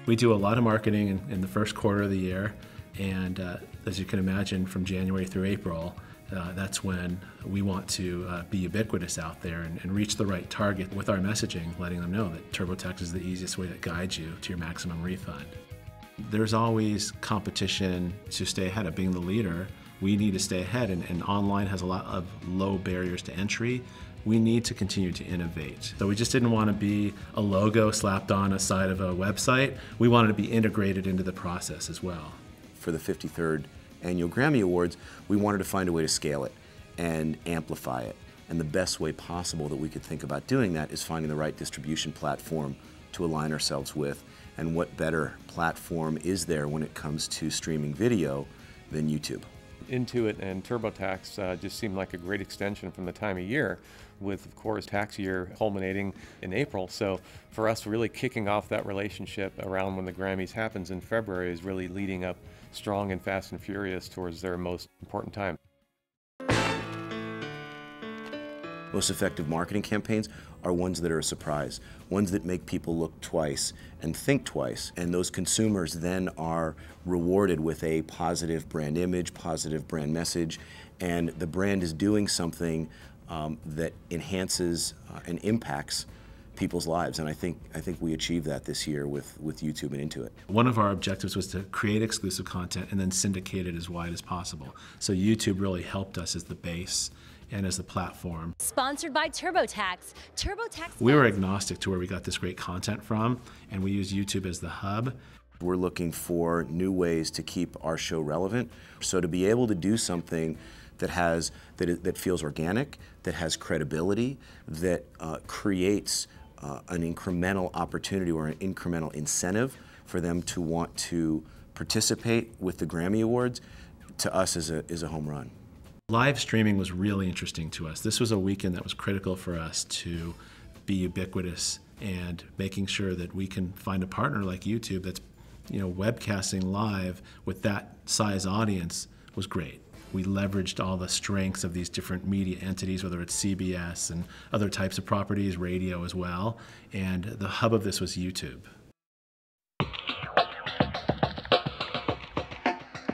We do a lot of marketing in the first quarter of the year, and as you can imagine, from January through April, that's when we want to be ubiquitous out there and reach the right target with our messaging, letting them know that TurboTax is the easiest way that guides you to your maximum refund. There's always competition to stay ahead of being the leader. We need to stay ahead, and online has a lot of low barriers to entry. We need to continue to innovate. So we just didn't want to be a logo slapped on a side of a website. We wanted to be integrated into the process as well. For the 53rd Annual Grammy Awards, we wanted to find a way to scale it and amplify it. And the best way possible that we could think about doing that is finding the right distribution platform to align ourselves with. And what better platform is there when it comes to streaming video than YouTube? Intuit and TurboTax just seemed like a great extension from the time of year, with, of course, tax year culminating in April. So for us, really kicking off that relationship around when the Grammys happens in February is really leading up strong and fast and furious towards their most important time. Most effective marketing campaigns are ones that are a surprise, ones that make people look twice and think twice, and those consumers then are rewarded with a positive brand image, positive brand message, and the brand is doing something that enhances and impacts people's lives, and I think we achieved that this year with YouTube and Intuit. One of our objectives was to create exclusive content and then syndicate it as wide as possible. So YouTube really helped us as the base and as the platform. Sponsored by TurboTax. TurboTax. We were agnostic to where we got this great content from, and we use YouTube as the hub. We're looking for new ways to keep our show relevant. So to be able to do something that feels organic, that has credibility, that creates an incremental opportunity or an incremental incentive for them to want to participate with the Grammy Awards, to us is a home run. Live streaming was really interesting to us. This was a weekend that was critical for us to be ubiquitous, and making sure that we can find a partner like YouTube that's, webcasting live with that size audience was great. We leveraged all the strengths of these different media entities, whether it's CBS and other types of properties, radio as well, and the hub of this was YouTube.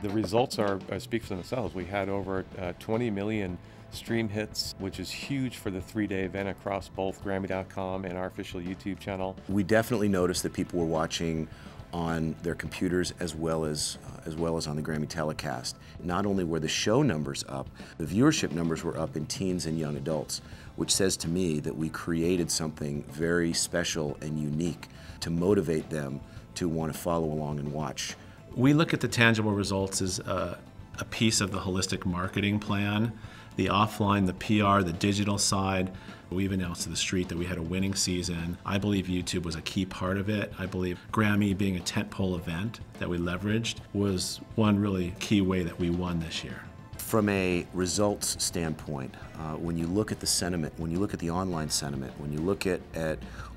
The results speak for themselves. We had over 20 million stream hits, which is huge for the 3-day event across both Grammy.com and our official YouTube channel. We definitely noticed that people were watching on their computers as well as on the Grammy telecast. Not only were the show numbers up, the viewership numbers were up in teens and young adults, which says to me that we created something very special and unique to motivate them to want to follow along and watch. We look at the tangible results as a piece of the holistic marketing plan. The offline, the PR, the digital side. We've announced to the street that we had a winning season. I believe YouTube was a key part of it. I believe Grammy being a tentpole event that we leveraged was one really key way that we won this year. From a results standpoint, when you look at the sentiment, when you look at the online sentiment, when you look at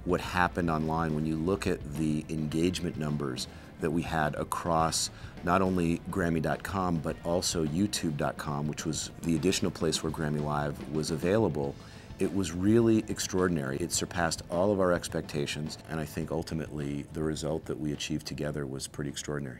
what happened online, when you look at the engagement numbers that we had across not only Grammy.com but also YouTube.com, which was the additional place where Grammy Live was available, it was really extraordinary. It surpassed all of our expectations, and I think ultimately the result that we achieved together was pretty extraordinary.